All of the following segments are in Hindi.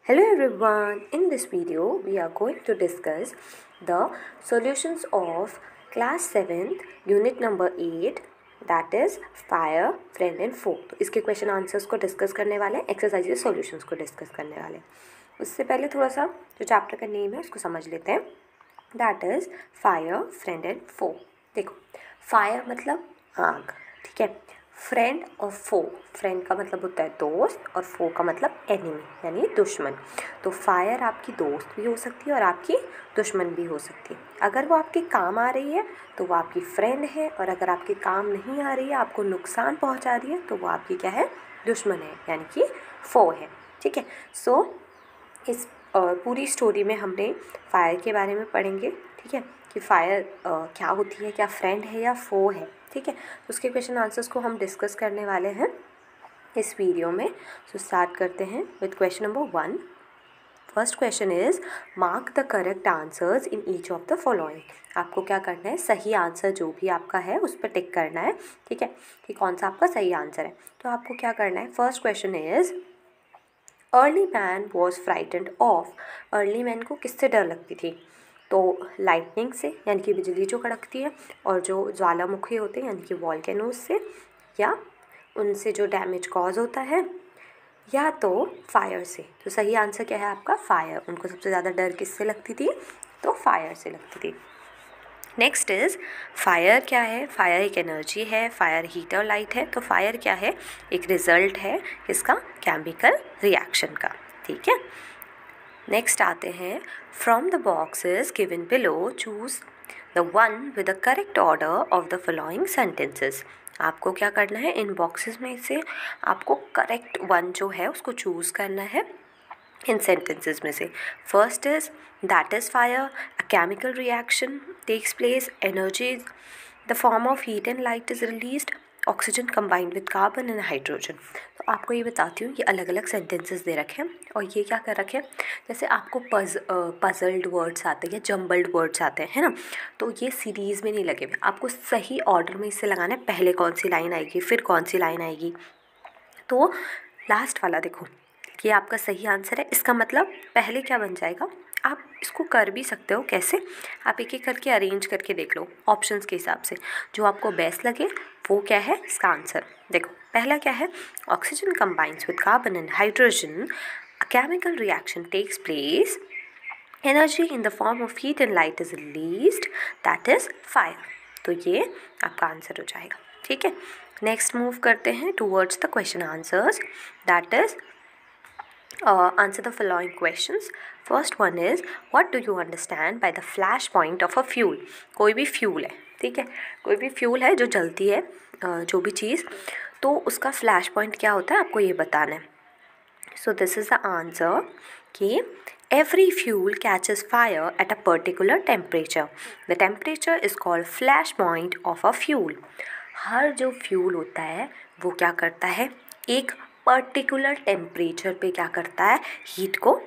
Hello everyone, in this video we are going to discuss the solutions of class 7th unit number 8 that is fire, friend and foe। तो इसके क्वेश्चन आंसर्स को डिस्कस करने वाले हैं, एक्सरसाइजेस सॉल्यूशंस को डिस्कस करने वाले हैं। उससे पहले थोड़ा सा जो चैप्टर का नेम है उसको समझ लेते हैं, that is fire, friend and foe. देखो, फायर मतलब आग, ठीक है। फ्रेंड और फो, फ्रेंड का मतलब होता है दोस्त और फो का मतलब एनिमी यानी दुश्मन। तो फायर आपकी दोस्त भी हो सकती है और आपकी दुश्मन भी हो सकती है। अगर वो आपके काम आ रही है तो वो आपकी फ्रेंड है, और अगर आपके काम नहीं आ रही है, आपको नुकसान पहुंचा रही है, तो वो आपकी क्या है, दुश्मन है यानी कि फो है, ठीक है। सो इस पूरी स्टोरी में हमने फायर के बारे में पढ़ेंगे, ठीक है, कि फायर क्या होती है, क्या फ्रेंड है या फो है, ठीक है। तो उसके क्वेश्चन आंसर्स को हम डिस्कस करने वाले हैं इस वीडियो में। सो स्टार्ट करते हैं with question number 1। First question is mark the correct answers in each of the following. आपको क्या करना है, सही आंसर जो भी आपका है उस पर टिक करना है, ठीक है, कि कौन सा आपका सही आंसर है। तो आपको क्या करना है, first question is early man was frightened of. Early man को किससे डर लगती थी? तो लाइटनिंग से यानी कि बिजली जो कड़कती है, और जो ज्वालामुखी होते हैं यानी कि वॉल्केनोज से, या उनसे जो डैमेज कॉज होता है, या तो फायर से। तो सही आंसर क्या है आपका, फायर। उनको सबसे ज़्यादा डर किससे लगती थी? तो फायर से लगती थी। नेक्स्ट इज़ फायर क्या है? फायर एक एनर्जी है, फायर हीट और लाइट है। तो फायर क्या है, एक रिजल्ट है इसका केमिकल रिएक्शन का, ठीक है। नेक्स्ट आते हैं, from the boxes given below choose the one with the correct order of the following sentences. आपको क्या करना है, इन बॉक्सेस में से आपको करेक्ट वन जो है उसको चूज़ करना है इन sentences में से। First is that is fire, a chemical reaction takes place, energy the form of heat and light is released, oxygen combined with carbon and hydrogen. तो आपको ये बताती हूँ, ये अलग अलग सेंटेंसेस दे रखे हैं, और ये क्या कर रखे हैं, जैसे आपको पजल्ड वर्ड्स आते हैं या जम्बल्ड वर्ड्स आते हैं, है ना, तो ये सीरीज़ में नहीं लगे हुए, आपको सही ऑर्डर में इससे लगाना है, पहले कौन सी लाइन आएगी फिर कौन सी लाइन आएगी। तो लास्ट वाला देखो, ये आपका सही आंसर है। इसका मतलब पहले क्या बन जाएगा, आप इसको कर भी सकते हो, कैसे, आप एक एक करके अरेंज करके देख लो ऑप्शंस के हिसाब से, जो आपको बेस्ट लगे वो क्या है इसका आंसर। देखो, पहला क्या है, oxygen combines with carbon and hydrogen, a chemical reaction takes place, energy in the form of heat and light is released, that is fire. तो ये आपका आंसर हो जाएगा, ठीक है। नेक्स्ट मूव करते हैं towards the question answers, that is answer the following questions. First one is what do you understand by the flash point of a fuel? कोई भी फ्यूल है, ठीक है, कोई भी फ्यूल है जो जलती है, जो भी चीज़, तो उसका फ्लैश पॉइंट क्या होता है आपको ये बताना है। So this is the answer कि every fuel catches fire at a particular temperature. The temperature is called flash point of a fuel. हर जो फ्यूल होता है वो क्या करता है, एक पर्टिकुलर टेम्परेचर पे क्या करता है, हीट को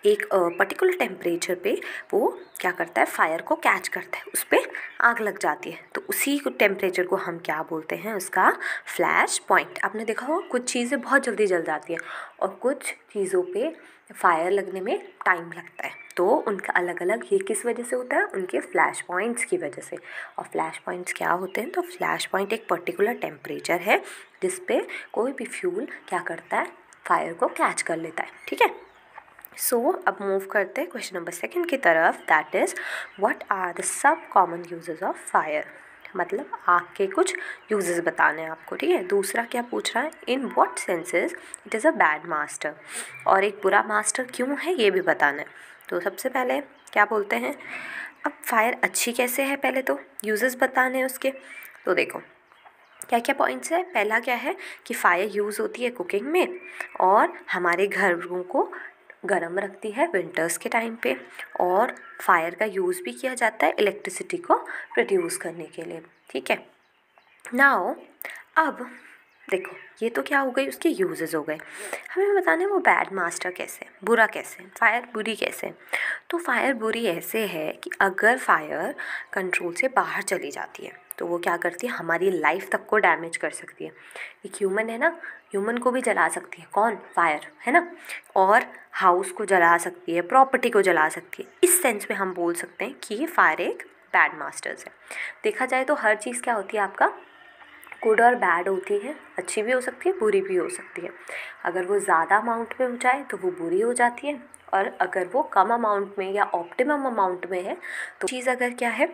एक पर्टिकुलर टेम्परेचर पे वो क्या करता है, फायर को कैच करता है, उस पर आग लग जाती है। तो उसी टेम्परेचर को हम क्या बोलते हैं, उसका फ्लैश पॉइंट। आपने देखा होगा कुछ चीज़ें बहुत जल्दी जल जाती हैं और कुछ चीज़ों पे फायर लगने में टाइम लगता है, तो उनका अलग अलग ये किस वजह से होता है, उनके फ्लैश पॉइंट्स की वजह से। और फ्लैश पॉइंट्स क्या होते हैं, तो फ्लैश पॉइंट एक पर्टिकुलर टेम्परेचर है जिस पे कोई भी फ्यूल क्या करता है, फायर को कैच कर लेता है, ठीक है। सो अब मूव करते हैं क्वेश्चन नंबर 2 की तरफ, that is what are the some common uses of fire. मतलब आग के कुछ यूजेस बताने हैं आपको, ठीक है। दूसरा क्या पूछ रहा है, in what senses it is a bad master, और एक बुरा मास्टर क्यों है ये भी बताना है। तो सबसे पहले क्या बोलते हैं, अब फायर अच्छी कैसे है, पहले तो यूजेस बताने हैं उसके। तो देखो क्या क्या पॉइंट्स है, पहला क्या है कि फायर यूज़ होती है कुकिंग में, और हमारे घरों को गर्म रखती है विंटर्स के टाइम पे, और फायर का यूज़ भी किया जाता है इलेक्ट्रिसिटी को प्रोड्यूस करने के लिए, ठीक है। नाउ अब देखो, ये तो क्या हो गई, उसके यूजेस हो गए। हमें बताना है वो बैड मास्टर कैसे, बुरा कैसे, फायर बुरी कैसे। तो फायर बुरी ऐसे है कि अगर फायर कंट्रोल से बाहर चली जाती है, तो वो क्या करती है, हमारी लाइफ तक को डैमेज कर सकती है। एक ह्यूमन है ना, ह्यूमन को भी जला सकती है, कौन, फायर, है ना, और हाउस को जला सकती है, प्रॉपर्टी को जला सकती है। इस सेंस में हम बोल सकते हैं कि ये फायर एक बैड मास्टर्स है। देखा जाए तो हर चीज़ क्या होती है, आपका गुड और बैड होती है, अच्छी भी हो सकती है, बुरी भी हो सकती है। अगर वो ज़्यादा अमाउंट में हो जाए तो वो बुरी हो जाती है, और अगर वो कम अमाउंट में या ऑप्टिमम अमाउंट में है तो चीज़ अगर क्या है,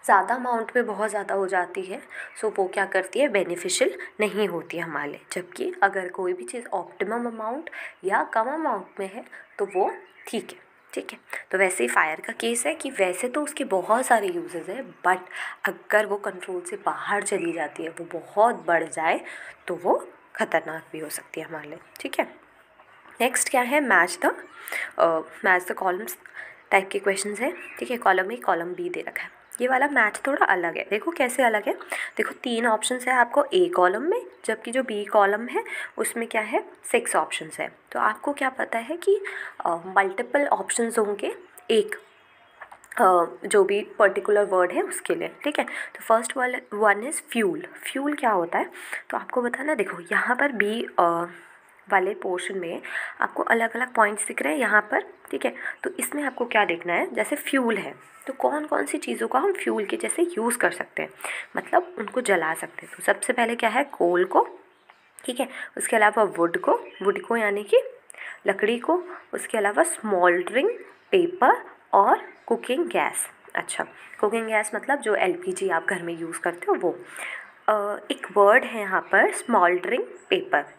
ज़्यादा अमाउंट में बहुत ज़्यादा हो जाती है, सो वो क्या करती है, बेनिफिशियल नहीं होती है हमारे लिए। जबकि अगर कोई भी चीज़ ऑप्टिमम अमाउंट या कम अमाउंट में है तो वो ठीक है। ठीक है, तो वैसे ही फायर का केस है कि वैसे तो उसके बहुत सारे यूजेस हैं, बट अगर वो कंट्रोल से बाहर चली जाती है, वो बहुत बढ़ जाए, तो वो खतरनाक भी हो सकती है हमारे लिए। ठीक है, नेक्स्ट क्या है, मैच द कॉलम्स टाइप के क्वेश्चन है। ठीक है, कॉलम ए कॉलम बी दे रखा है। ये वाला मैच थोड़ा अलग है, देखो कैसे अलग है। देखो 3 ऑप्शंस है आपको ए कॉलम में, जबकि जो बी कॉलम है उसमें क्या है, 6 ऑप्शंस है। तो आपको क्या पता है कि मल्टीपल ऑप्शंस होंगे एक जो भी पर्टिकुलर वर्ड है उसके लिए। ठीक है, तो first one is fuel. Fuel क्या होता है, तो आपको बताना, देखो यहाँ पर बी वाले पोर्शन में आपको अलग अलग पॉइंट्स दिख रहे हैं यहाँ पर। ठीक है, तो इसमें आपको क्या देखना है, जैसे फ्यूल है तो कौन कौन सी चीज़ों का हम फ्यूल के जैसे यूज़ कर सकते हैं, मतलब उनको जला सकते हैं। तो सबसे पहले क्या है, कोल को, ठीक है, उसके अलावा वुड को यानी कि लकड़ी को, उसके अलावा स्मोल्डरिंग पेपर और कुकिंग गैस। अच्छा, कुकिंग गैस मतलब जो एलपीजी आप घर में यूज़ करते हो वो। एक वर्ड है यहाँ पर, स्मोल्डरिंग पेपर।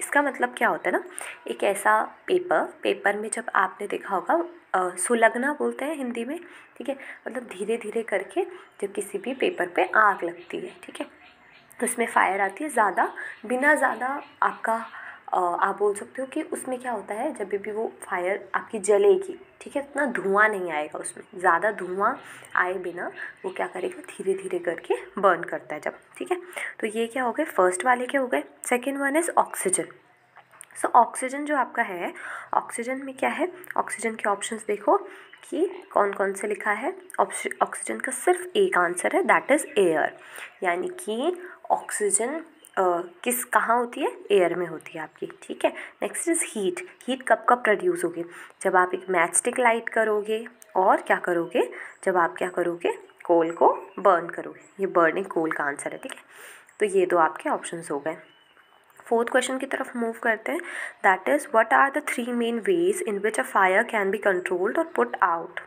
इसका मतलब क्या होता है ना, एक ऐसा पेपर में जब आपने देखा होगा सुलगना बोलते हैं हिंदी में। ठीक है, मतलब धीरे धीरे करके जब किसी भी पेपर पे आग लगती है, ठीक है, तो उसमें फायर आती है, बिना ज़्यादा आपका आप बोल सकते हो कि उसमें क्या होता है, जब भी वो फायर आपकी जलेगी, ठीक है, इतना धुआं नहीं आएगा, उसमें ज़्यादा धुआं आए बिना वो क्या करेगा, धीरे धीरे करके बर्न करता है जब। ठीक है, तो ये क्या हो गए, फर्स्ट वाले क्या हो गए। Second one is oxygen. So oxygen जो आपका है, ऑक्सीजन में क्या है, ऑक्सीजन के ऑप्शंस देखो कि कौन कौन से लिखा है। ऑक्सीजन का सिर्फ एक आंसर है, दैट इज़ एयर। यानी कि ऑक्सीजन कहाँ होती है, एयर में होती है आपकी। ठीक है, नेक्स्ट इज़ हीट। हीट कब कब प्रोड्यूस होगी, जब आप एक मैच स्टिक लाइट करोगे, और क्या करोगे, जब आप क्या करोगे, कोल को बर्न करोगे। ये बर्निंग कोल का आंसर है। ठीक है, तो ये दो आपके ऑप्शंस हो गए। फोर्थ क्वेश्चन की तरफ मूव करते हैं, that is what are the 3 main ways in which a fire can be controlled और पुट आउट।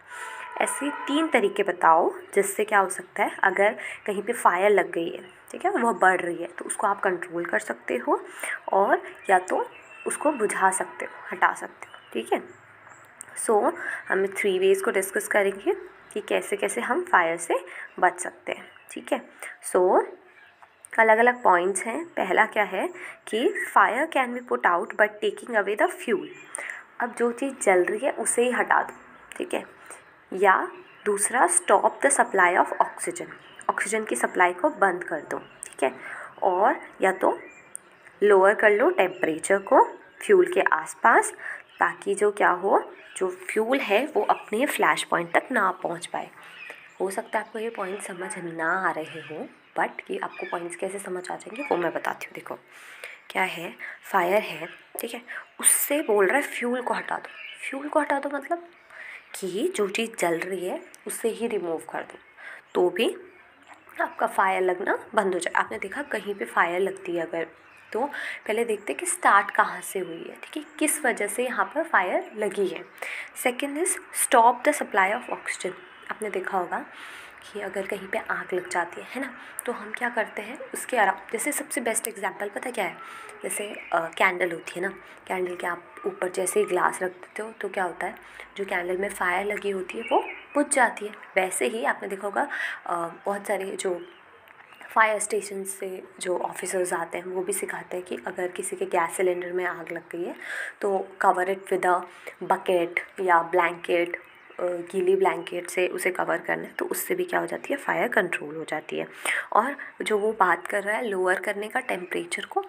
ऐसे 3 तरीके बताओ जिससे क्या हो सकता है, अगर कहीं पे फायर लग गई है, ठीक है, वह बढ़ रही है, तो उसको आप कंट्रोल कर सकते हो, और या तो उसको बुझा सकते हो, हटा सकते हो। ठीक है, सो हम 3 वेज को डिस्कस करेंगे कि कैसे कैसे हम फायर से बच सकते हैं। ठीक है, सो अलग अलग पॉइंट्स हैं। पहला क्या है कि fire can be put out by taking away the fuel. अब जो चीज़ जल रही है उसे ही हटा दो। ठीक है, या दूसरा, stop the supply of oxygen. Oxygen की सप्लाई को बंद कर दो। ठीक है, और या तो लोअर कर लो टेम्परेचर को फ्यूल के आसपास, ताकि जो क्या हो, जो फ्यूल है वो अपने फ्लैश पॉइंट तक ना पहुंच पाए। हो सकता है आपको ये पॉइंट समझ ना आ रहे हो, बट कि आपको पॉइंट्स कैसे समझ आ जाएंगे वो मैं बताती हूँ। देखो क्या है, फायर है, ठीक है, उससे बोल रहा है फ्यूल को हटा दो। फ्यूल को हटा दो मतलब कि जो चीज़ जल रही है उससे ही रिमूव कर दो, तो भी आपका फायर लगना बंद हो जाए। आपने देखा कहीं पे फायर लगती है अगर, तो पहले देखते कि स्टार्ट कहाँ से हुई है, ठीक है, किस वजह से यहाँ पर फायर लगी है। Second is stop the supply of oxygen. आपने देखा होगा कि अगर कहीं पे आग लग जाती है ना, तो हम क्या करते हैं उसके जैसे सबसे बेस्ट एग्जांपल पता क्या है, जैसे कैंडल होती है ना, कैंडल के आप ऊपर जैसे ही ग्लास रख देते हो तो क्या होता है, जो कैंडल में फायर लगी होती है वो बुझ जाती है। वैसे ही आपने देखा होगा बहुत सारे जो फायर स्टेशन से जो ऑफिसर्स आते हैं वो भी सिखाते हैं कि अगर किसी के गैस सिलेंडर में आग लग गई है तो cover it with a bucket या ब्लैंकेट, गीली ब्लैंकेट से उसे कवर करना है, तो उससे भी क्या हो जाती है, फायर कंट्रोल हो जाती है। और जो वो बात कर रहा है लोअर करने का टेम्परेचर को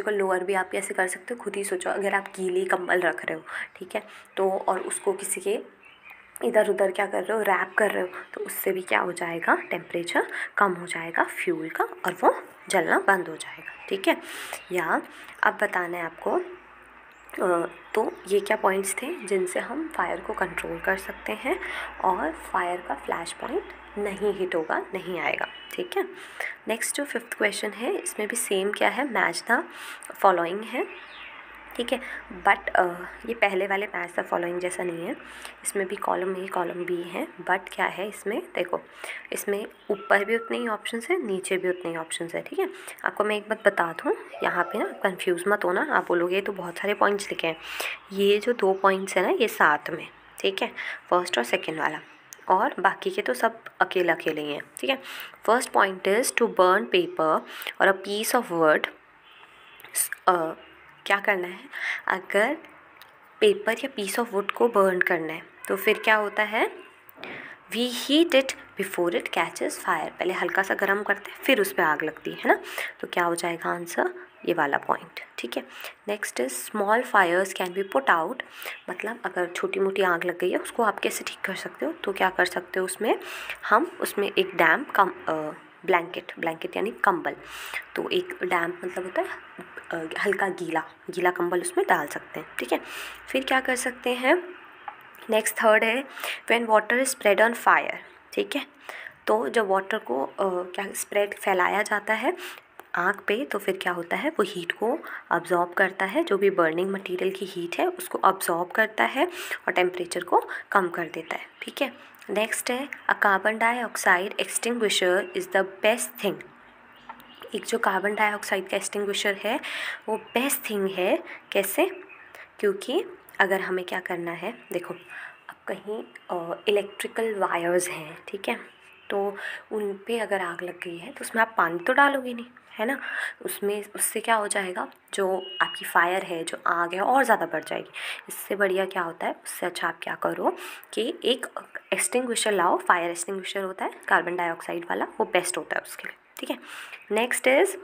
लोअर भी आप कैसे कर सकते हो, खुद ही सोचो। अगर आप गीली कंबल रख रहे हो, ठीक है, तो और उसको किसी के इधर उधर क्या कर रहे हो, रैप कर रहे हो, तो उससे भी क्या हो जाएगा, टेम्परेचर कम हो जाएगा फ्यूल का और वो जलना बंद हो जाएगा। ठीक है, या अब बताना है आपको तो ये क्या पॉइंट्स थे जिनसे हम फायर को कंट्रोल कर सकते हैं और फायर का फ्लैश पॉइंट नहीं हिट होगा, नहीं आएगा। ठीक है, नेक्स्ट जो 5th क्वेश्चन है इसमें भी सेम क्या है, मैच द फॉलोइंग है। ठीक है, बट ये पहले वाले मैच द फॉलोइंग जैसा नहीं है, इसमें भी कॉलम ए कॉलम बी है, बट क्या है इसमें देखो, इसमें ऊपर भी उतने ही ऑप्शंस है, नीचे भी उतने ही ऑप्शंस है। ठीक है, आपको मैं एक बात बता दूँ यहाँ पे ना, कंफ्यूज मत होना, आप बोलोगे ये तो बहुत सारे पॉइंट्स लिखे हैं, ये जो 2 पॉइंट्स है ना ये साथ में, ठीक है, फर्स्ट और सेकेंड वाला, और बाकी के तो सब अकेले अकेले ही हैं। ठीक है, first point is to burn paper और अ पीस ऑफ वर्ड। क्या करना है, अगर पेपर या पीस ऑफ वुड को बर्न करना है तो फिर क्या होता है, we heat it before it catches fire, पहले हल्का सा गर्म करते हैं फिर उस पर आग लगती है ना, तो क्या हो जाएगा आंसर, ये वाला पॉइंट। ठीक है, next is small fires can be put out, मतलब अगर छोटी मोटी आग लग गई है उसको आप कैसे ठीक कर सकते हो, तो क्या कर सकते हो उसमें, हम उसमें एक डैम्प कम ब्लैंकेट यानी कंबल, तो एक डैम्प मतलब होता है हल्का गीला कंबल उसमें डाल सकते हैं। ठीक है, फिर क्या कर सकते हैं, नेक्स्ट थर्ड है when water is spread on fire. ठीक है, तो जब वाटर को क्या स्प्रेड फैलाया जाता है आग पे, तो फिर क्या होता है, वो हीट को अब्जॉर्ब करता है, जो भी बर्निंग मटेरियल की हीट है उसको अब्जॉर्ब करता है और टेम्परेचर को कम कर देता है। ठीक है, नेक्स्ट है a carbon dioxide extinguisher is the best thing. एक जो कार्बन डाइऑक्साइड का एक्सटिंग्विशर है वो बेस्ट थिंग है, कैसे, क्योंकि अगर हमें क्या करना है, देखो अब कहीं इलेक्ट्रिकल वायर्स हैं, ठीक है, तो उन पे अगर आग लग गई है तो उसमें आप पानी तो डालोगे नहीं, है ना, उसमें उससे क्या हो जाएगा, जो आपकी फायर है, जो आग है और ज़्यादा बढ़ जाएगी। इससे बढ़िया क्या होता है, उससे अच्छा आप क्या करो कि एक एक्सटिंग्विशर लाओ, फायर एक्सटिंग्विशर होता है कार्बन डाइऑक्साइड वाला, वो बेस्ट होता है उसके लिए। ठीक है, नेक्स्ट इज़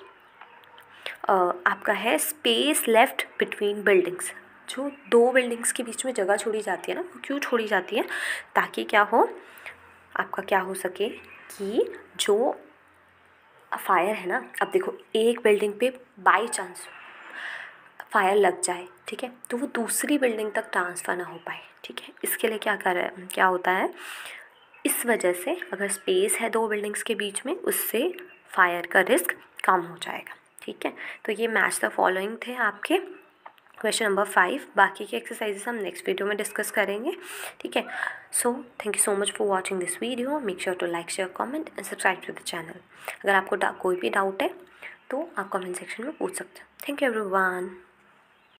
आपका है स्पेस लेफ्ट बिटवीन बिल्डिंग्स, जो 2 बिल्डिंग्स के बीच में जगह छोड़ी जाती है ना, वो क्यों छोड़ी जाती है, ताकि क्या हो, आपका क्या हो सके कि जो फायर है ना, अब देखो एक बिल्डिंग पे बाई चांस फायर लग जाए, ठीक है, तो वो दूसरी बिल्डिंग तक ट्रांसफ़र ना हो पाए। ठीक है, इसके लिए क्या होता है, इस वजह से अगर स्पेस है 2 बिल्डिंग्स के बीच में, उससे फायर का रिस्क कम हो जाएगा। ठीक है, तो ये मैच द फॉलोइंग थे आपके क्वेश्चन नंबर 5, बाकी के एक्सरसाइजेस हम नेक्स्ट वीडियो में डिस्कस करेंगे। ठीक है, so thank you so much for watching this video, make sure to like share comment and subscribe to the channel. अगर आपको कोई भी डाउट है तो आप कमेंट सेक्शन में पूछ सकते हो। Thank you everyone.